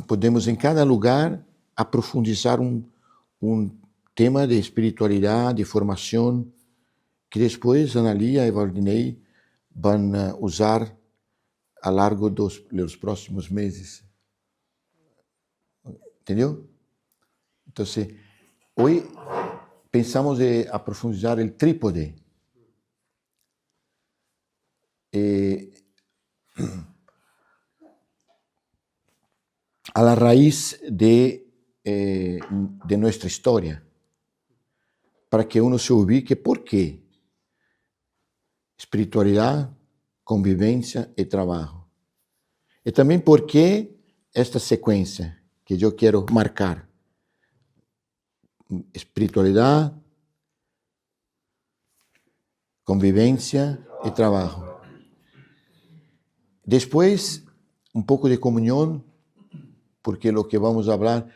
podemos en cada lugar aprofundizar un tema de espiritualidad, de formación, que después Analia y Valdinei van a usar a largo de los próximos meses. ¿Entendió? Entonces, hoy pensamos de aprofundizar el trípode. A la raíz de nuestra historia, para que uno se ubique por qué espiritualidad, convivencia y trabajo. Y también por qué esta secuencia que yo quiero marcar. Espiritualidad, convivencia y trabajo. Después, un poco de comunión, porque lo que vamos a hablar,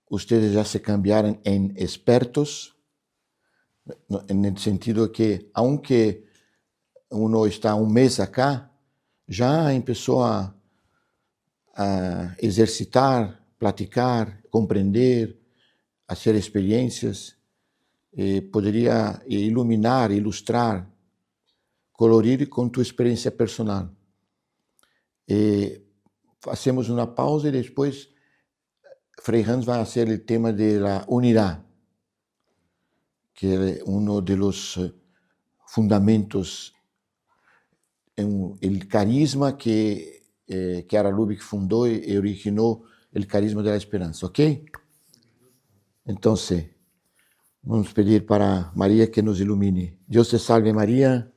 ustedes ya se cambiaron en expertos, en el sentido que, aunque uno está un mes acá, ya empezó a ejercitar, platicar, comprender, hacer experiencias, podría iluminar, ilustrar, colorir con tu experiencia personal. Hacemos una pausa y después Frei Hans va a hacer el tema de la unidad, que es uno de los fundamentos, el carisma que Chiara Lubich fundó y originó el carisma de la esperanza, ¿ok? Entonces, vamos a pedir para María que nos ilumine. Dios te salve María,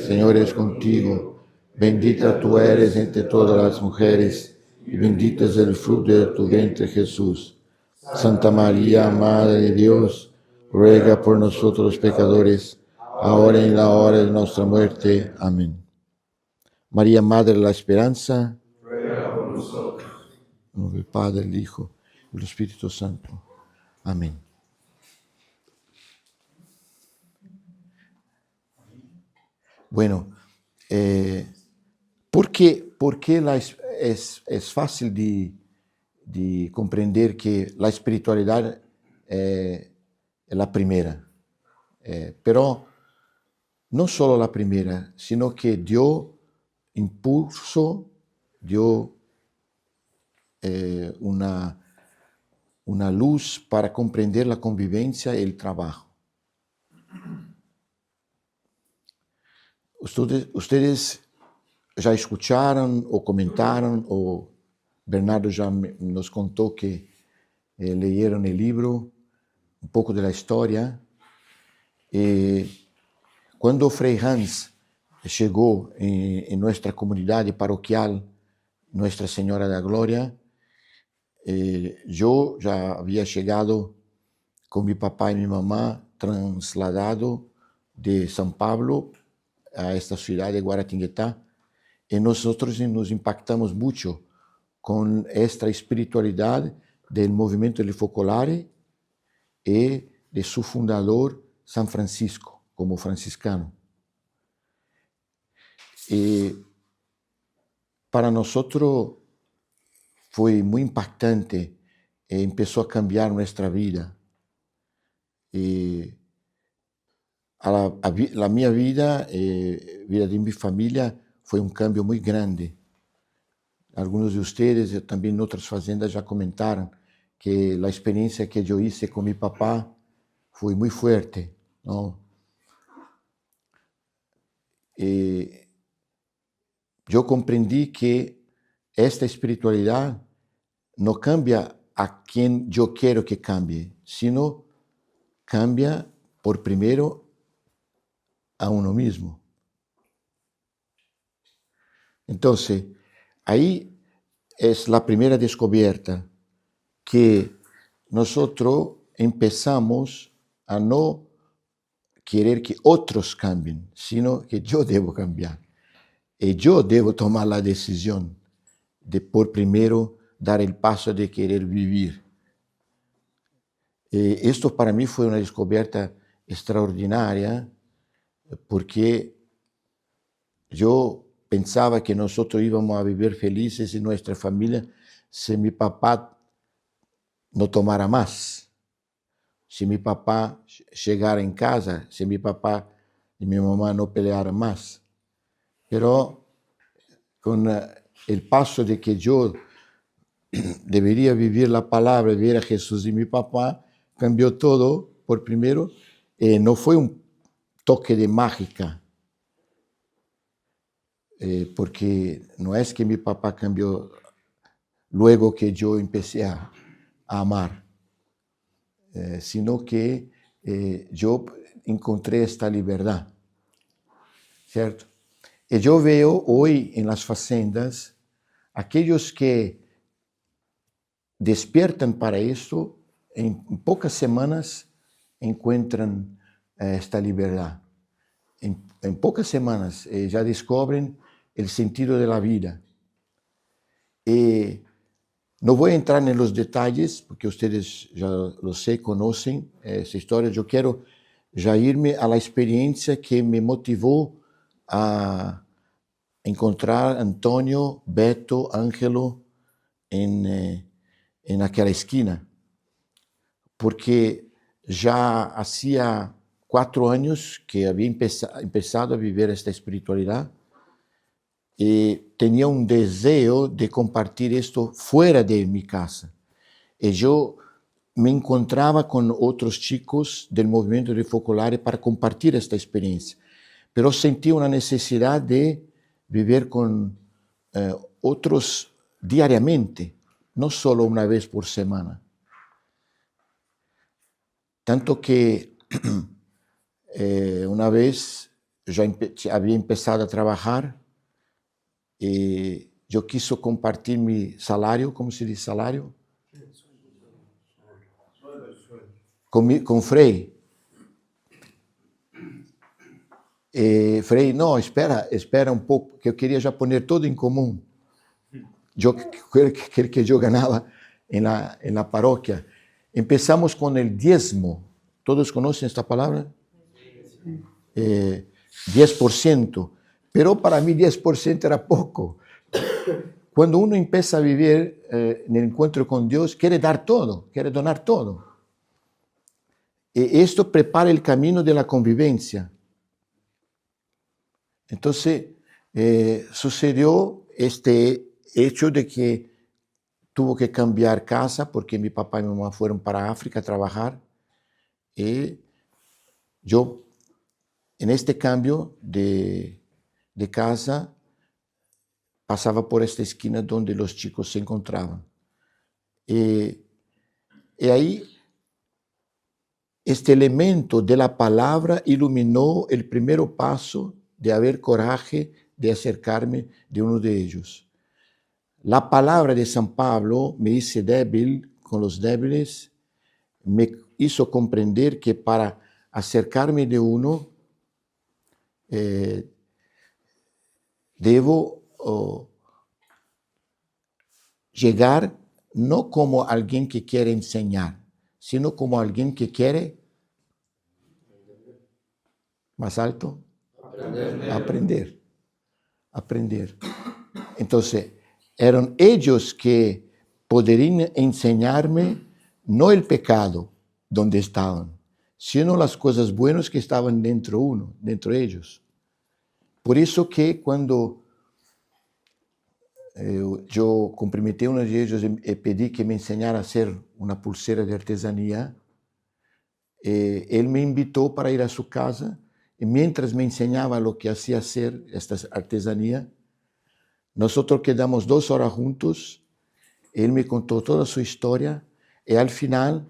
Señor es contigo, bendita tú eres entre todas las mujeres, y bendito es el fruto de tu vientre Jesús. Santa María, Madre de Dios, ruega por nosotros los pecadores, ahora y en la hora de nuestra muerte. Amén. María, Madre de la Esperanza, ruega por nosotros. En nombre del Padre, del Hijo y del Espíritu Santo. Amén. Bueno, ¿por qué es fácil de comprender que la espiritualidad es la primera? Pero no solo la primera, sino que dio impulso, dio una luz para comprender la convivencia y el trabajo. Ustedes já escucharam ou comentaram, ou Bernardo já nos contou que leyeron o livro, um pouco da história. Quando Frei Hans chegou em nossa comunidade paroquial, Nuestra Señora da Glória, eu já havia chegado com meu papai e minha mamá, trasladado de São Paulo a esta cidade de Guaratinguetá, e nós nos impactamos muito com esta espiritualidade do movimento del Focolare e de seu fundador, San Francisco, como franciscano. E para nós foi muito impactante e começou a cambiar nossa vida. E a minha vida e a vida de minha família foi um cambio muito grande. Alguns de vocês, também em outras fazendas, já comentaram que a experiência que eu hice com meu papá foi muito forte, não? E eu compreendi que esta espiritualidade não cambia a quem eu quero que cambie, sino cambia por primeiro a uno mismo. Então, aí é a primeira descoberta, que nós começamos a não querer que outros cambiem, sino que eu devo cambiar. E eu devo tomar a decisão de, por primeiro, dar o passo de querer viver. E isto para mim foi uma descoberta extraordinária, porque eu pensaba que nosotros íbamos a vivir felices en nuestra familia si mi papá no tomara más, si mi papá llegara en casa, si mi papá y mi mamá no pelearan más. Pero con el paso de que yo debería vivir la palabra, ver a Jesús y mi papá, cambió todo por primero. No fue un toque de mágica, porque no es que mi papá cambió luego que yo empecé a amar, sino que yo encontré esta liberdad, ¿cierto? Y yo veo hoy en las facendas aquellos que despiertan para esto, en pocas semanas encuentran esta libertad. En pocas semanas ya descubren el sentido de la vida. No voy a entrar en los detalles, porque ustedes ya lo sé, conocen esa historia. Yo quiero ya irme a la experiencia que me motivó a encontrar a Antonio, Beto, Ángelo en aquella esquina. Porque ya hacía 4 años que había empezado a vivir esta espiritualidad y tenía un deseo de compartir esto fuera de mi casa. Y yo me encontraba con otros chicos del movimiento de Focolare para compartir esta experiencia, pero sentía una necesidad de vivir con otros diariamente, no solo una vez por semana. Tanto que una vez ya había empezado a trabajar y yo quiso compartir mi salario, ¿cómo se dice salario? Con Frei. Frei, no, espera un poco, que yo quería ya poner todo en común. Yo que yo ganaba en la parroquia. Empezamos con el diezmo. ¿Todos conocen esta palabra? 10%. Pero para mí 10% era poco. Cuando uno empieza a vivir en el encuentro con Dios, quiere dar todo, quiere donar todo. Y esto prepara el camino de la convivencia. Entonces, sucedió este hecho de que tuvo que cambiar casa porque mi papá y mi mamá fueron para África a trabajar. Y yo, en este cambio de casa, pasaba por esta esquina donde los chicos se encontraban. Y ahí, este elemento de la palabra iluminó el primer paso de haber coraje de acercarme de uno de ellos. La palabra de San Pablo me hizo débil con los débiles, me hizo comprender que para acercarme de uno, debo llegar no como alguien que quiere enseñar, sino como alguien que quiere, más alto, aprender. Entonces, eran ellos que podrían enseñarme no el pecado donde estaban, sino las cosas buenas que estaban dentro de ellos. Por eso que cuando yo cumprimentei uno de ellos y pedí que me enseñara a hacer una pulsera de artesanía, él me invitó para ir a su casa y mientras me enseñaba lo que hacía hacer esta artesanía, nosotros quedamos 2 horas juntos, él me contó toda su historia y al final,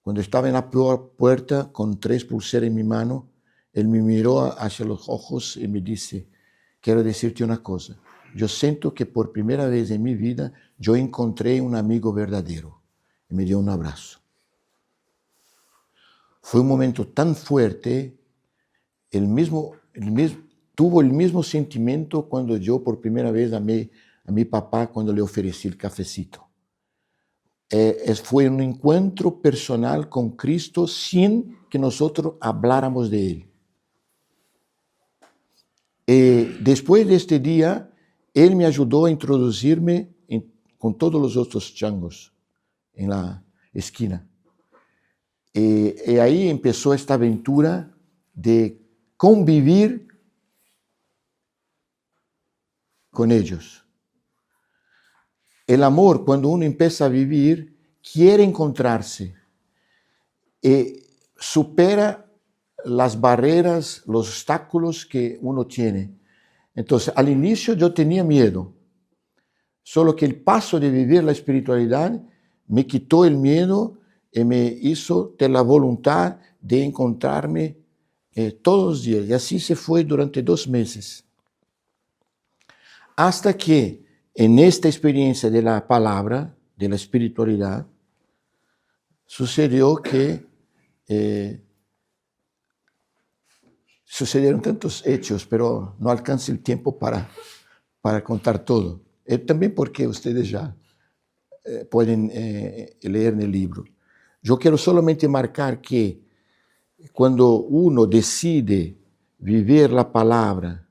cuando estaba en la puerta con 3 pulseras en mi mano, él me miró hacia los ojos y me dice, quiero decirte una cosa, yo siento que por primera vez en mi vida yo encontré un amigo verdadero y me dio un abrazo. Fue un momento tan fuerte, tuvo el mismo sentimiento cuando yo por primera vez amé a mi papá cuando le ofrecí el cafecito. Fue un encuentro personal con Cristo sin que nosotros habláramos de Él. Después de este día, él me ayudó a introducirme con todos los otros changos en la esquina. Y ahí empezó esta aventura de convivir con ellos. El amor, cuando uno empieza a vivir, quiere encontrarse y supera las barreras, los obstáculos que uno tiene. Entonces, al inicio yo tenía miedo, solo que el paso de vivir la espiritualidad me quitó el miedo y me hizo tener la voluntad de encontrarme todos los días. Y así se fue durante 2 meses. Hasta que en esta experiencia de la palabra, de la espiritualidad, sucedió que sucedieron tantos hechos, pero no alcanza el tiempo para contar todo. También porque ustedes ya pueden leer en el libro. Yo quiero solamente marcar que cuando uno decide vivir la palabra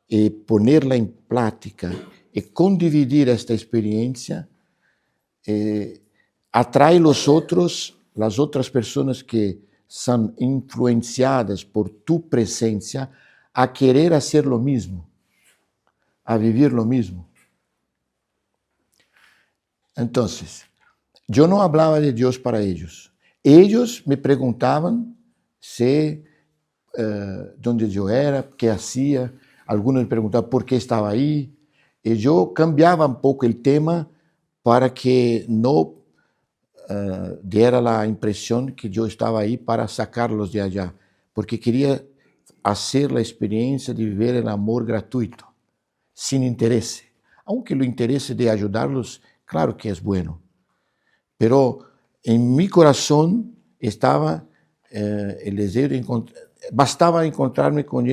y ponerla en práctica y condividir esta experiencia, atrae las otras personas que son influenciadas por tu presencia a querer hacer lo mismo, a vivir lo mismo. Entonces, yo no hablaba de Dios para ellos. Ellos me preguntaban dónde yo era, qué hacía. Algunos me preguntaban por qué estaba ahí. Y yo cambiaba un poco el tema para que no diera la impresión que yo estaba ahí para sacarlos de allá, porque quería hacer la experiencia de vivir el amor gratuito, sin interés. Aunque el interés de ayudarlos, claro que es bueno. Pero en mi corazón estaba el deseo de bastaba encontrarme con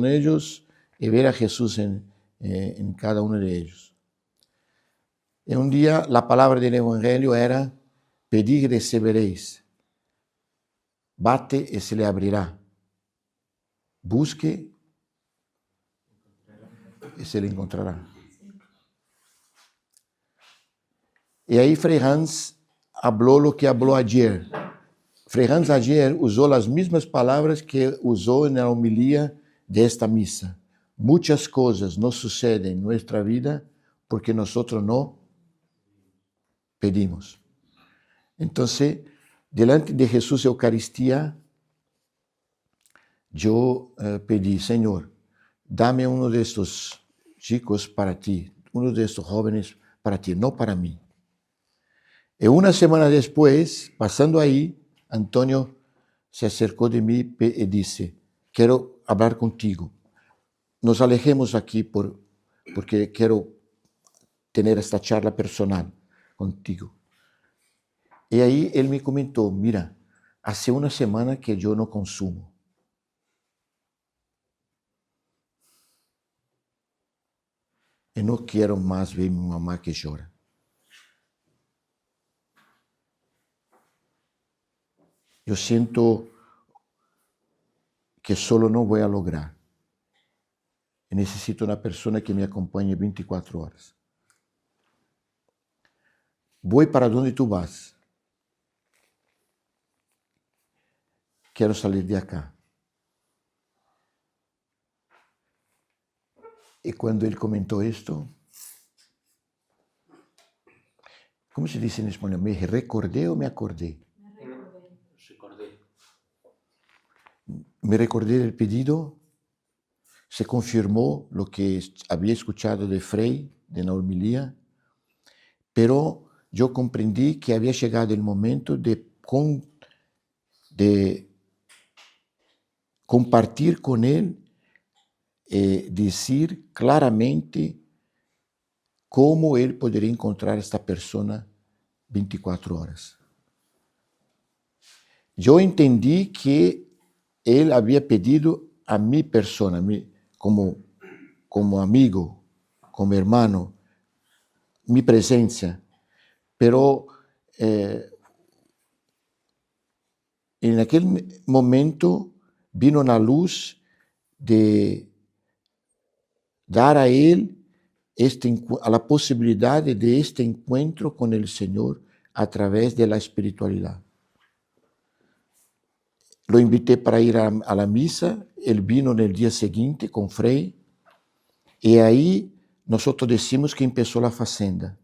ellos y ver a Jesús en cada uno de ellos. Y un día la palabra del Evangelio era: pedid y recibiréis, bate y se le abrirá, busque y se le encontrará. Y ahí Frei Hans habló lo que habló ayer. Frei Hans ayer usó las mismas palabras que usó en la homilía de esta misa. Muchas cosas no suceden en nuestra vida porque nosotros no pedimos. Entonces, delante de Jesús Eucaristía, yo pedí: Señor, dame uno de estos chicos para ti, uno de estos jóvenes para ti, no para mí. Y una semana después, pasando ahí, Antonio se acercó de mí y dice: quiero hablar contigo. Nos alejemos aquí porque quiero tener esta charla personal contigo. Y ahí él me comentó: mira, hace una semana que yo no consumo. Y no quiero más ver a mi mamá que llora. Yo siento que solo no voy a lograr. Y necesito una persona que me acompañe 24 horas. Voy para donde tú vas. Quiero salir de acá. Y cuando él comentó esto, ¿cómo se dice en español? ¿Me recordé o me acordé? Me recordé del pedido, se confirmó lo que había escuchado de Frei, de la homilía, pero yo comprendí que había llegado el momento de compartir con él, decir claramente cómo él podría encontrar a esta persona 24 horas. Yo entendí que él había pedido a mi persona, como amigo, como hermano, mi presencia, pero en aquel momento vino una luz de dar a él a la posibilidad de este encuentro con el Señor a través de la espiritualidad. Lo invité para ir a la misa, él vino en el día siguiente con Frei, y ahí nosotros decimos que empezó la Facenda,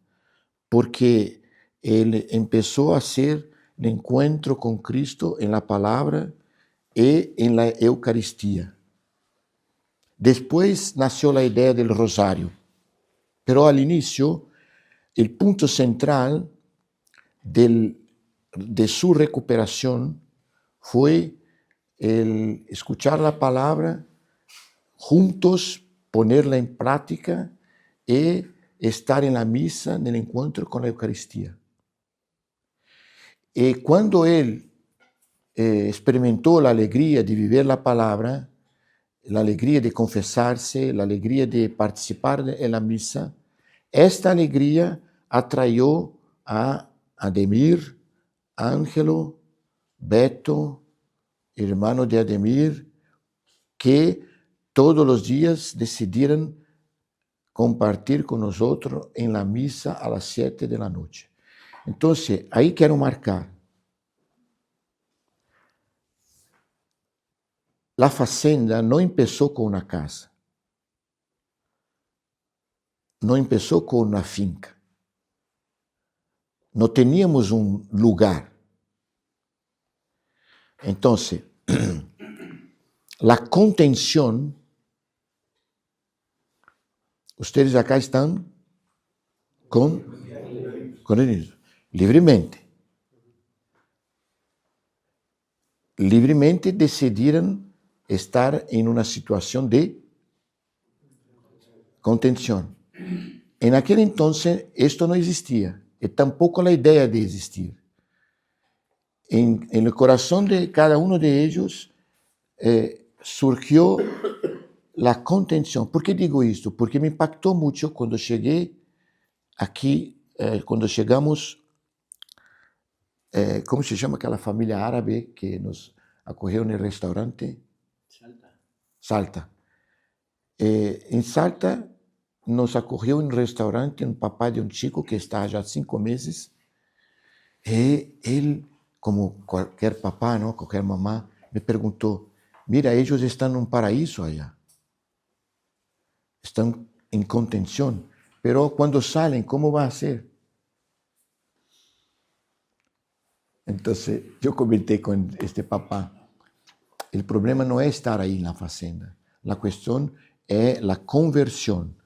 porque él empezó a hacer el encuentro con Cristo en la palabra y en la Eucaristía. Después nació la idea del rosario, pero al inicio el punto central de su recuperación fue el escuchar la palabra, juntos ponerla en práctica y estar en la misa, en el encuentro con la Eucaristía. Y cuando él experimentó la alegría de vivir la palabra, la alegría de confesarse, la alegría de participar en la misa, esta alegría atrayó a Ademir, Ángelo, Beto, hermano de Ademir, que todos los días decidieron compartir con nosotros en la misa a las 7 de la noche. Entonces, ahí quiero marcar. La Facenda no empezó con una casa, no empezó con una finca. No teníamos un lugar. Entonces, la contención, ustedes acá están con el livremente. Livremente decidieron estar en una situación de contención. En aquel entonces esto no existía, y tampoco la idea de existir. En el corazón de cada uno de ellos surgió la contención. ¿Por qué digo esto? Porque me impactó mucho cuando llegué aquí, cuando llegamos, ¿cómo se llama aquella familia árabe que nos acogió en el restaurante? Salta. En Salta nos acogió en un restaurante un papá de un chico que está allá 5 meses. Y él, como cualquier papá, ¿no? Cualquier mamá, me preguntó, mira, ellos están en un paraíso allá. Están en contención. Pero cuando salen, ¿cómo va a ser? Entonces, yo comenté con este papá, el problema no es estar ahí en la Facenda. La cuestión es la conversión.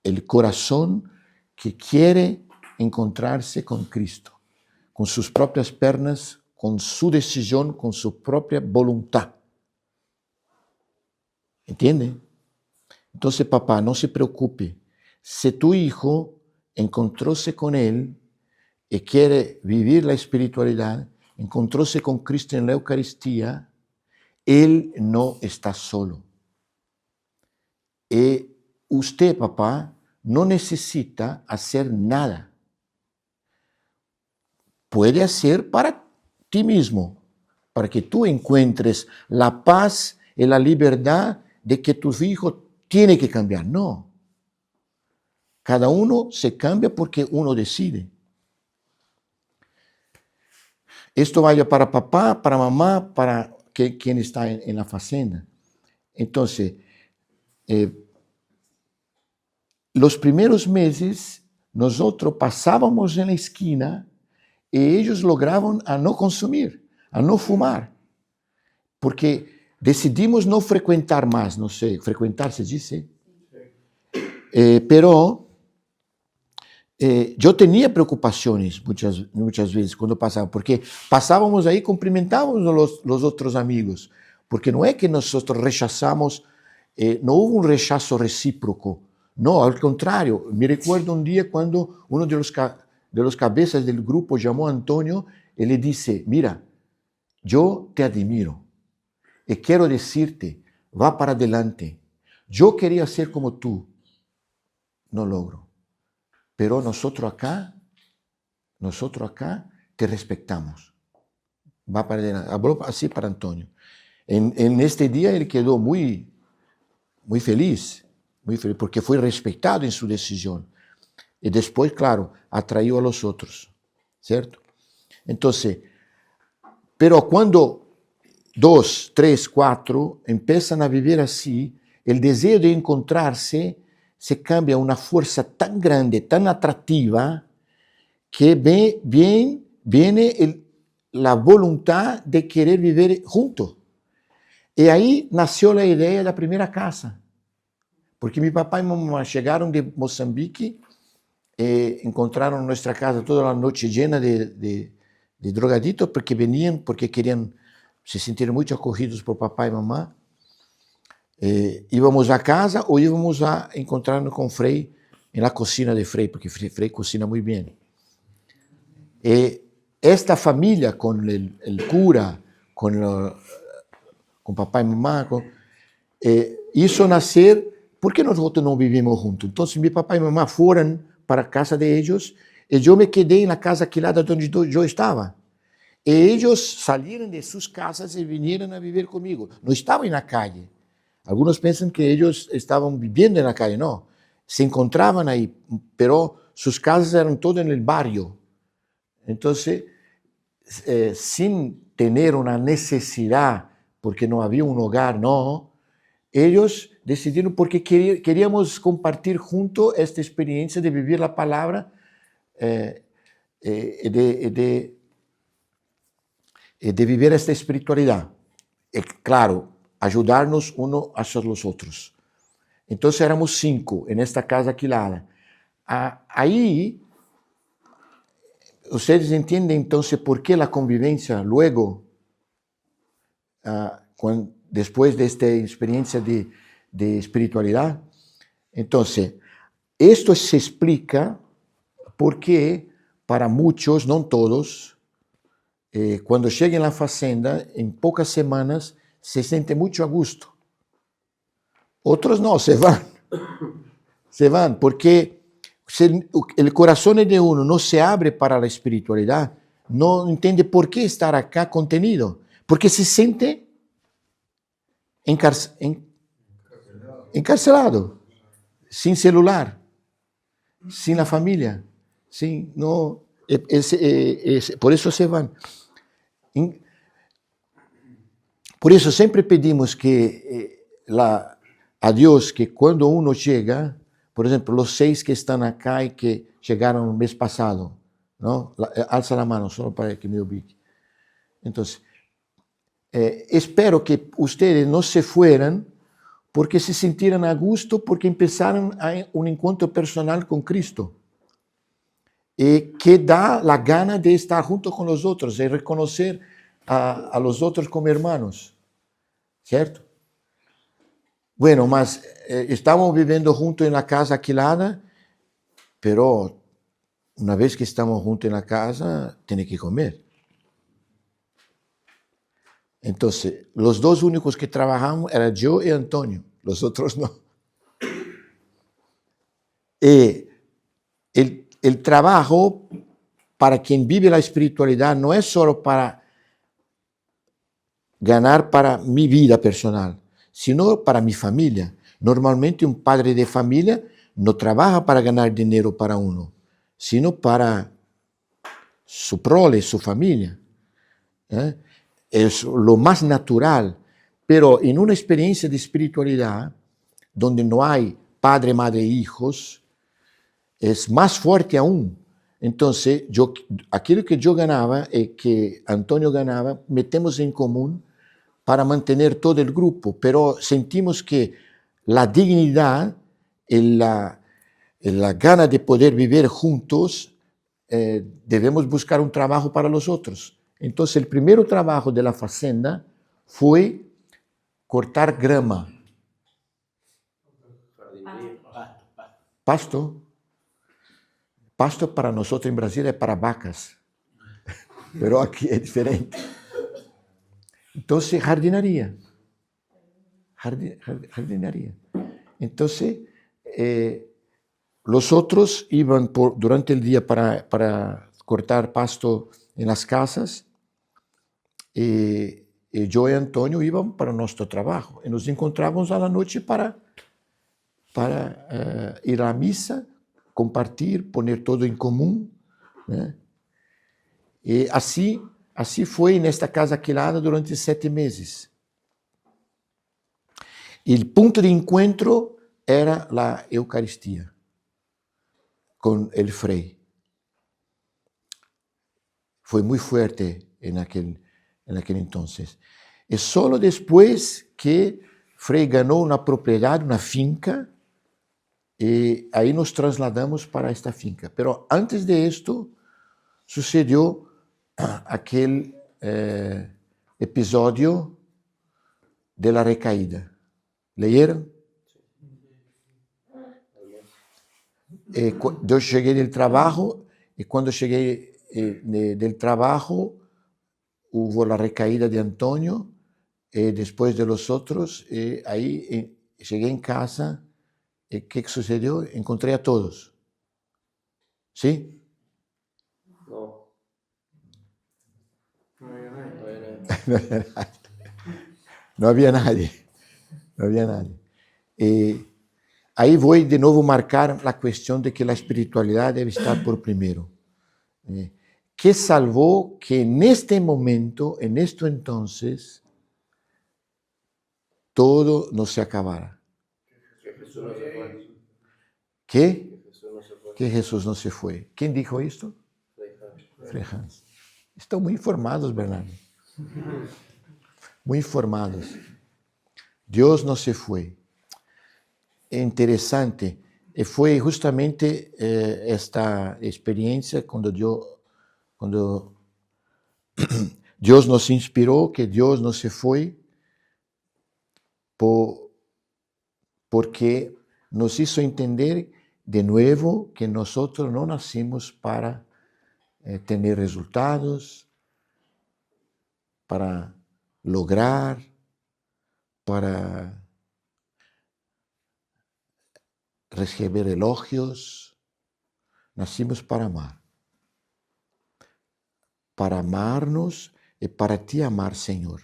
El corazón que quiere encontrarse con Cristo, con sus propias pernas, con su decisión, con su propia voluntad. ¿Entiende? Entonces, papá, no se preocupe. Si tu hijo encontróse con él y quiere vivir la espiritualidad, encontróse con Cristo en la Eucaristía, él no está solo. Y usted, papá, no necesita hacer nada. Puede hacer para ti mismo, para que tú encuentres la paz y la libertad de que tu hijo tiene que cambiar. No. Cada uno se cambia porque uno decide. Esto vaya para papá, para mamá, para quien está en la Facenda. Entonces, los primeros meses nosotros pasábamos en la esquina y ellos lograban a no consumir, a no fumar, porque decidimos no frecuentar más, no sé, frecuentar se dice, pero yo tenía preocupaciones muchas veces cuando pasaba, porque pasábamos ahí, cumprimentábamos los otros amigos, porque no es que nosotros rechazamos, no hubo un rechazo recíproco, no, al contrario. Me recuerdo un día cuando uno de los cabezas del grupo llamó a Antonio y le dice, mira, yo te admiro y quiero decirte, va para adelante. Yo quería ser como tú, no logro. Pero nosotros acá te respetamos. Va para adelante. Habló así para Antonio. En este día él quedó muy, muy feliz. muy feliz, porque fue respetado en su decisión. Y después, claro, atraiu a los otros, ¿cierto? Entonces, pero cuando 2, 3, 4 empiezan a vivir así, el deseo de encontrarse se cambia a una fuerza tan grande, tan atractiva, que viene la voluntad de querer vivir juntos. Y ahí nació la idea de la primera casa. Porque mi papá y mamá llegaron de Mozambique, encontraron nuestra casa toda la noche llena de drogaditos, porque venían, porque querían, se sintieron muy acogidos por papá y mamá. Íbamos a casa o íbamos a encontrarnos con Frei en la cocina de Frei, porque Frei cocina muy bien. Esta familia, con el cura, con papá y mamá, hizo nacer. ¿Por qué nosotros no vivimos juntos? Entonces mi papá y mamá fueron para a casa de ellos y yo me quedé en la casa alquilada donde yo estaba. Y ellos salieron de sus casas y vinieron a vivir conmigo. No estaban en la calle. Algunos piensan que ellos estaban viviendo en la calle. No, se encontraban ahí, pero sus casas eran todas en el barrio. Entonces, sin tener una necesidad, porque no había un hogar, no, ellos decidieron porque queríamos compartir juntos esta experiencia de vivir la palabra, de vivir esta espiritualidad. Claro, ayudarnos uno hacia los otros. Entonces éramos 5 en esta casa alquilada. Ahí, ustedes entienden entonces por qué la convivencia luego, después de esta experiencia de espiritualidad. Entonces, esto se explica porque para muchos, no todos, cuando llegan a la fazenda, en pocas semanas se siente mucho a gusto. Otros no, se van. Se van porque el corazón de uno no se abre para la espiritualidad, no entiende por qué estar acá contenido, porque se siente encarcelado, sin celular, sin la familia, sin, no, por eso se van. Por eso siempre pedimos que a Dios que cuando uno llega, por ejemplo, los 6 que están acá y que llegaron el mes pasado, ¿no? Alza la mano solo para que me ubique. Entonces, espero que ustedes no se fueran porque se sintieran a gusto, porque empezaron un encuentro personal con Cristo. Que da la gana de estar junto con los otros, de reconocer a los otros como hermanos. ¿Cierto? Bueno, mas estamos viviendo juntos en la casa alquilada, pero una vez que estamos juntos en la casa, tiene que comer. Entonces, los 2 únicos que trabajamos eran yo y Antonio, los otros no. El trabajo para quien vive la espiritualidad no es solo para ganar para mi vida personal, sino para mi familia. Normalmente un padre de familia no trabaja para ganar dinero para uno, sino para su prole, su familia. Es lo más natural, pero en una experiencia de espiritualidad, donde no hay padre, madre, hijos, es más fuerte aún. Entonces, aquello que yo ganaba y que Antonio ganaba, metemos en común para mantener todo el grupo, pero sentimos que la dignidad y la gana de poder vivir juntos, debemos buscar un trabajo para los otros. Entonces, el primer trabajo de la fazenda fue cortar grama. Pasto. Pasto para nosotros en Brasil es para vacas, pero aquí es diferente. Entonces, jardinería. Jardinería. Entonces, los otros iban durante el día para cortar pasto en las casas y yo y Antonio íbamos para nuestro trabajo y nos encontrábamos a la noche para para ir à missa, compartilhar, poner todo em comum, né? E assim foi nesta casa alquilada durante 7 meses. E o ponto de encontro era a Eucaristia com o Frei. Foi muito forte em aquele entonces. E só depois que Frei ganhou uma propriedade, uma finca, e aí nos trasladamos para esta finca. Pero antes de esto, sucedió aquel episodio de la recaída. ¿Leyeron? Yo llegué del trabajo y cuando llegué del trabajo hubo la recaída de Antonio, después de los otros, ahí llegué en casa. ¿Qué sucedió? Encontré a todos. ¿Sí? No. No había nadie. No había nadie. No había nadie. Aí vou de novo marcar a questão de que a espiritualidade deve estar por primeiro. Que salvou que neste momento, en esto entonces, todo no se acabara. Que Jesús no se fue. ¿Qué? Que Jesús no se fue. Que Jesús no se fue. ¿Quién dijo esto? Frei Hans. Estão muito informados, Bernardo. Muito informados. Deus não se foi. É interessante. E foi justamente esta experiência quando Deus nos inspirou, que Deus não se foi, porque nos hizo entender de nuevo que nosotros no nacimos para tener resultados, para lograr, para recibir elogios. Nacimos para amar. Para amarnos e para te amar, Senhor,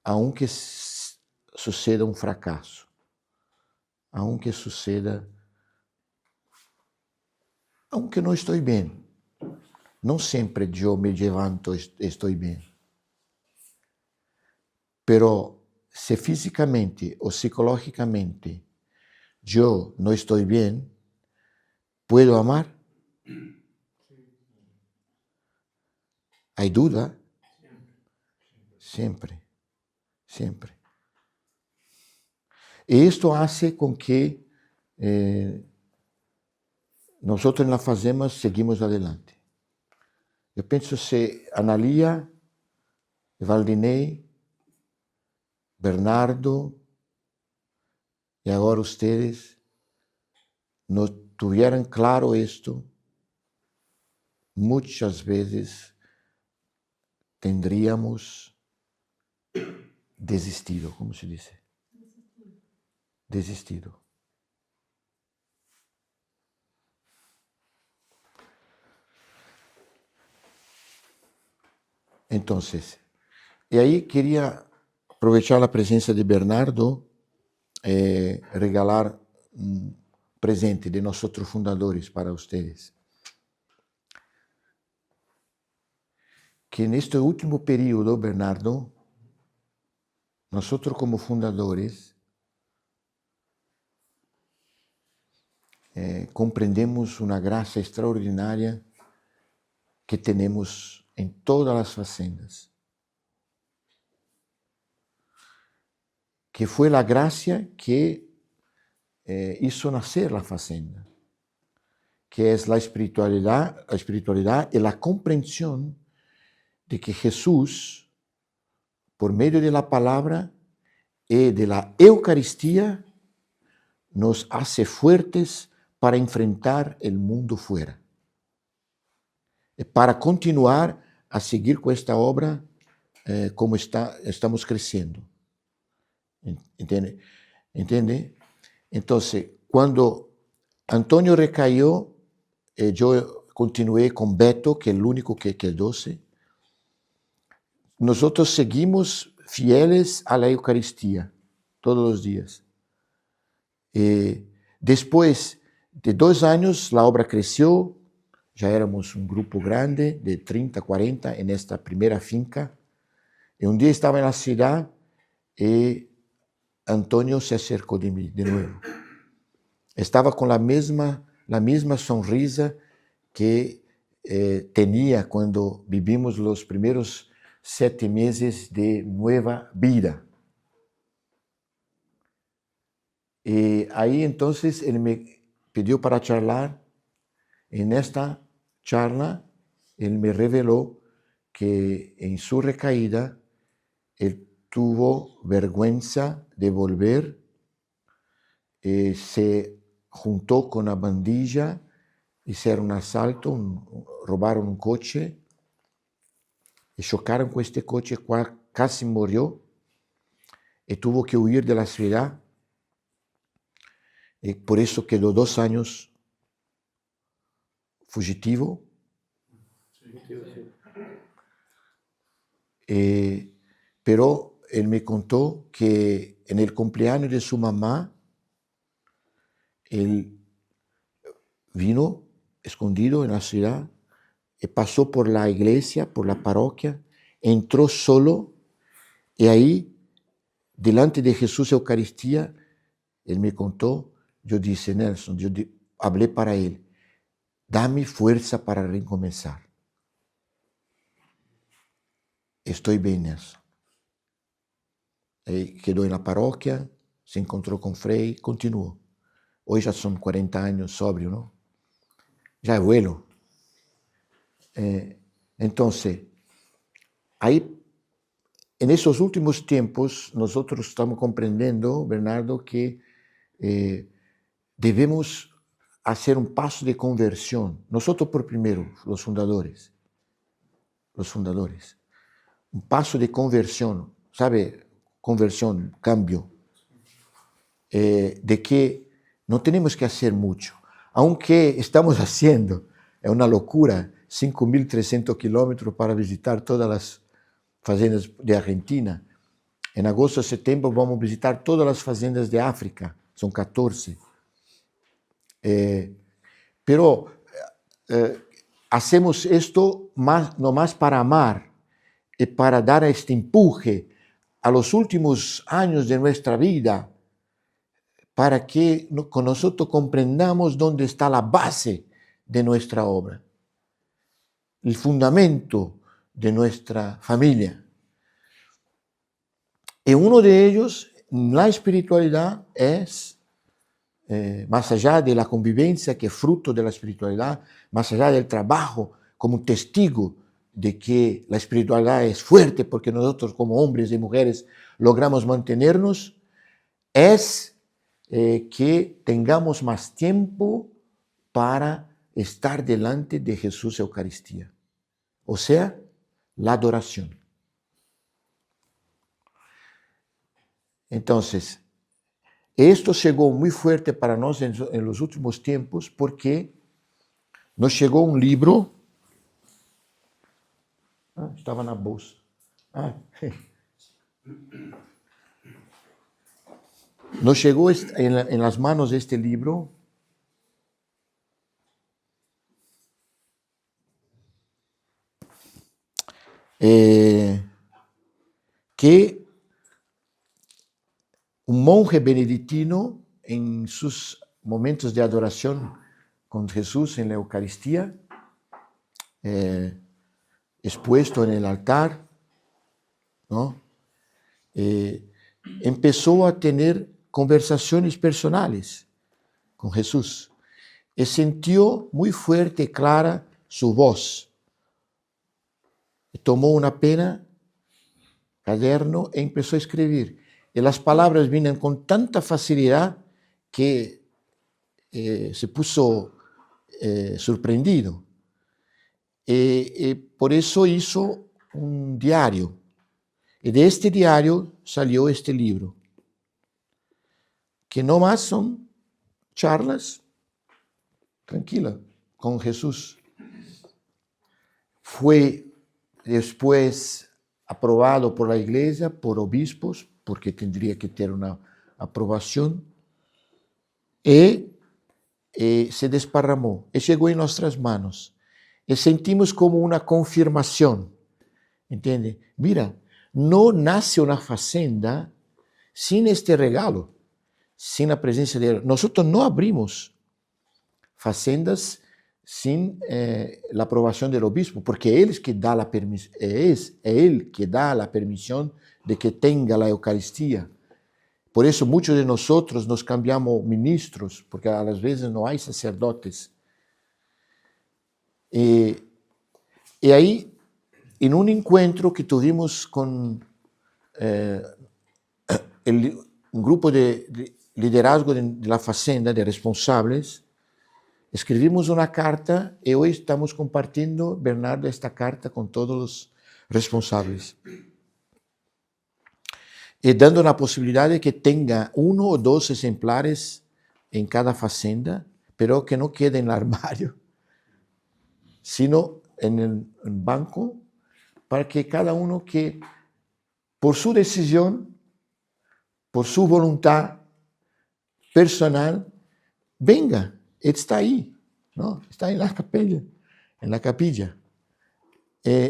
aunque suceda um fracasso, aunque suceda, aunque não estou bem. Não sempre eu me levanto e estou bem. Pero se físicamente ou psicológicamente eu não estou bem, ¿puedo amar? ¿Hay duda? Siempre. Siempre. E isto hace com que nosotros la fazemos, seguimos adelante. Eu penso se Analia, Valdinei, Bernardo e agora ustedes no tuvieran claro esto, muitas vezes tendríamos desistido, como se dice? Desistido. Entonces, e aí queria aproveitar a presença de Bernardo, regalar um presente de nós outros fundadores para vocês. Que neste último período, Bernardo, nós como fundadores compreendemos uma graça extraordinária que temos em todas as fazendas. Que foi a graça que hizo nascer a fazenda, que é a espiritualidade e a compreensão de que Jesús, por meio de la palavra e de la Eucaristía, nos hace fuertes para enfrentar el mundo fuera. E para continuar a seguir com esta obra como estamos crescendo. Entende? Então, quando Antônio recaiu, eu continuei com Beto, que é o único que quedou-se. Nós seguimos fieles à Eucaristia, todos os dias. Después de 2 años, la obra creció. Ya éramos un grupo grande de 30, 40 en esta primera finca. Y un día estaba en la ciudad y Antonio se acercó de mí de nuevo. Estaba con la misma sonrisa que tenía cuando vivimos los primeros 7 meses de nueva vida. Y ahí entonces él me pidió para charlar. En esta charla, él me reveló que en su recaída, él tuvo vergüenza de volver, se juntó con la bandilla, hicieron un asalto, robaron un coche, y chocaron con este coche, casi murió, y tuvo que huir de la ciudad, y por eso quedó 2 años fugitivo. Pero él me contó que en el cumpleaños de su mamá, él vino escondido en la ciudad, pasó por la iglesia, por la parroquia, entró solo, y ahí, delante de Jesús Eucaristía, él me contó, yo dije, Nelson, hablé para él, dame fuerza para recomenzar. Estoy bien, Nelson. Quedó en la parroquia, se encontró con Frei, continuó. Hoy ya son 40 años sobrio, ¿no? Ya es abuelo. Entonces, ahí, en esos últimos tiempos, nosotros estamos comprendiendo, Bernardo, que debemos hacer un paso de conversión. Nosotros por primero, los fundadores. Un paso de conversión, ¿sabe? Conversión, cambio. De que no tenemos que hacer mucho. Aunque estamos haciendo, es una locura, 5.300 kilómetros para visitar todas las fazendas de Argentina. En agosto, septiembre vamos a visitar todas las fazendas de África, son 14. Pero hacemos esto no más para amar y para dar este empuje a los últimos años de nuestra vida, para que con nosotros comprendamos dónde está la base de nuestra obra, el fundamento de nuestra familia. Y uno de ellos, la espiritualidad, es, más allá de la convivencia, que es fruto de la espiritualidad, más allá del trabajo, como testigo de que la espiritualidad es fuerte, porque nosotros como hombres y mujeres logramos mantenernos, es que tengamos más tiempo para estar delante de Jesús Eucaristía. O sea, la adoración. Entonces, esto llegó muy fuerte para nosotros en los últimos tiempos porque nos llegó un libro. Estaba en la bolsa. Nos llegó en las manos este libro que un monje benedictino en sus momentos de adoración con Jesús en la Eucaristía, expuesto en el altar, ¿no? Empezó a tener conversaciones personales con Jesús y sintió muy fuerte y clara su voz. Tomó una pena, caderno, e empezó a escribir. Y las palabras vienen con tanta facilidad que se puso sorprendido. Y por eso hizo un diario. Y de este diario salió este libro, que no más son charlas tranquilas con Jesús. Fue después aprobado por la iglesia, por obispos, porque tendría que tener una aprobación, y se desparramou e chegou em nossas mãos. E sentimos como uma confirmação, entende? Mira, não nasce uma fazenda sem este regalo, sem a presença de Deus. Nós não abrimos fazendas sem a aprovação do obispo, porque é ele que dá a permissão, é ele que dá a permissão de que tenha a Eucaristia. Por isso, muitos de nós nos cambiamos ministros, porque às vezes não há sacerdotes. E aí, em um encontro que tivemos com um grupo de liderazgo da fazenda, de responsáveis, escrevimos uma carta e hoje estamos compartilhando, Bernardo, esta carta com todos os responsáveis. E dando a possibilidade de que tenha 1 ou 2 exemplares em cada fazenda, pero que não quede no armário, sino em banco, para que cada um que, por sua decisão, por sua vontade personal, venga. Ele está aí, não? Está aí na capilla.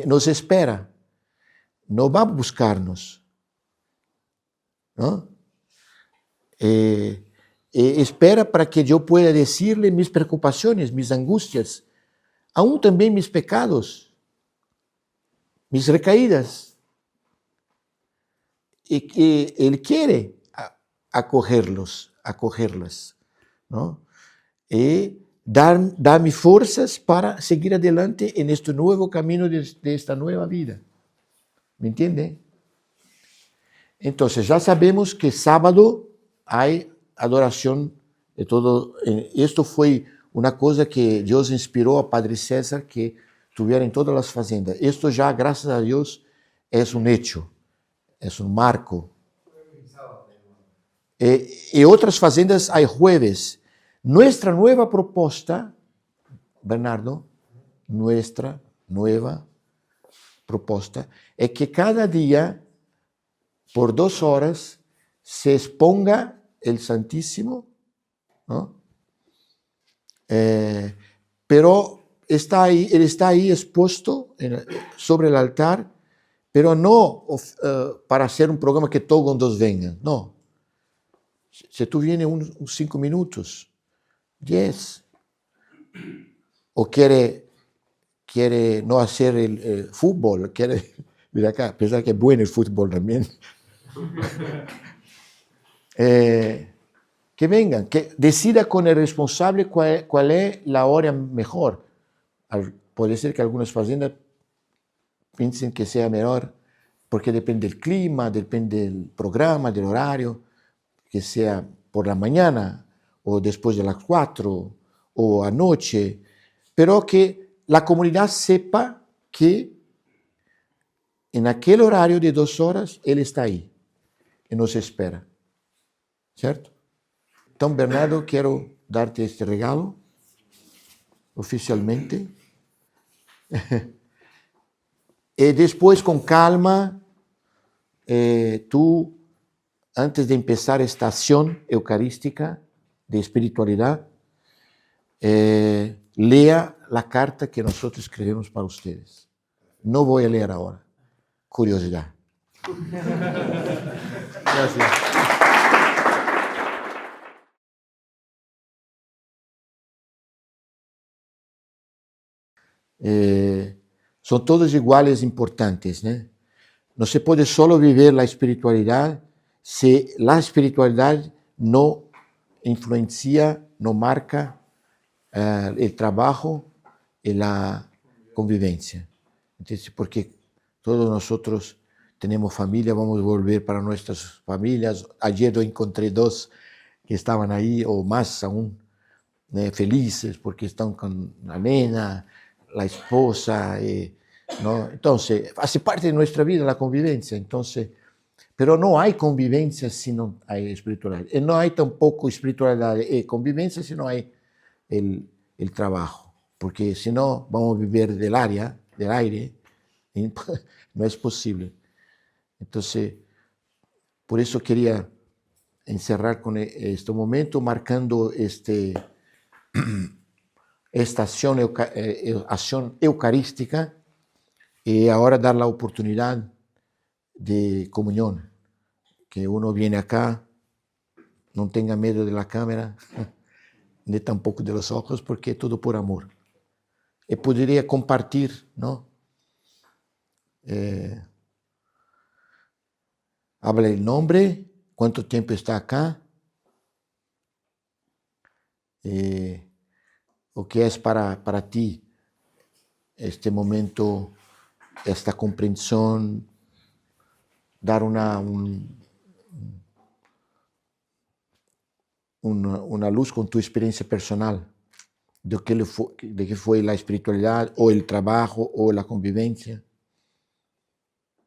Nos espera, não vai buscar-nos. ¿No? Espera para que eu pueda decirle mis preocupações, mis angustias, aún também mis pecados, mis recaídas. E que Ele quer acorrerlas, ¿no? E dar-me forças para seguir adelante en este novo caminho de esta nova vida. ¿Me entiende? Então, já sabemos que sábado há adoração de todo. Isto foi uma coisa que Deus inspirou a Padre César que tivera em todas as fazendas. Isto já, graças a Deus, é um hecho, é um marco. E outras fazendas há jueves. Nossa nova proposta, Bernardo, nossa nova proposta é que cada dia, por 2 horas, se exponga el Santísimo, ¿no? Pero ele está aí exposto sobre o altar, pero não para ser um programa que todos venham, não. Se tu vienes uns 5 minutos, 10, ou quer não fazer o futebol, quer vir acá, apesar que é bom o futebol também. Que vengan, que decida con el responsable cuál es la hora mejor. Puede ser que algunas fazendas piensen que sea mejor, porque depende del clima, depende del programa, del horario, que sea por la mañana, o después de las 4, o anoche, pero que la comunidad sepa que en aquel horario de 2 horas Él está ahí e nos espera. Certo? Então, Bernardo, quero dar-te este regalo, oficialmente. E depois, com calma, tu, antes de começar esta ação eucarística de espiritualidade, lea a carta que nós escrevemos para vocês. Não vou ler agora. Curiosidade. Gracias. São todos iguais importantes, né? Não se pode só viver a espiritualidade se a espiritualidade não influencia, não marca o trabalho e a convivência. Entonces, porque todos nós temos família, vamos volver para nossas famílias. Ayer eu encontrei 2 que estavam aí, ou mais aún, né, felizes porque estão com a nena, a esposa, ¿no? Entonces, hace parte de nuestra vida la convivencia, entonces, pero no hay convivencia si no hay espiritualidad, y no hay tampoco espiritualidad y convivencia si no hay el trabajo, porque si no vamos a vivir del aire, y no es posible. Entonces, por eso quería encerrar con este momento, marcando esta acción eucarística y ahora dar la oportunidad de comunión, que uno viene acá, no tenga miedo de la cámara, ni tampoco de los ojos, porque es todo por amor. Y podría compartir, ¿no? Habla el nombre, cuánto tiempo está acá, o que es para ti este momento, esta comprensión, dar una luz con tu experiencia personal de qué fue la espiritualidad o el trabajo o la convivencia.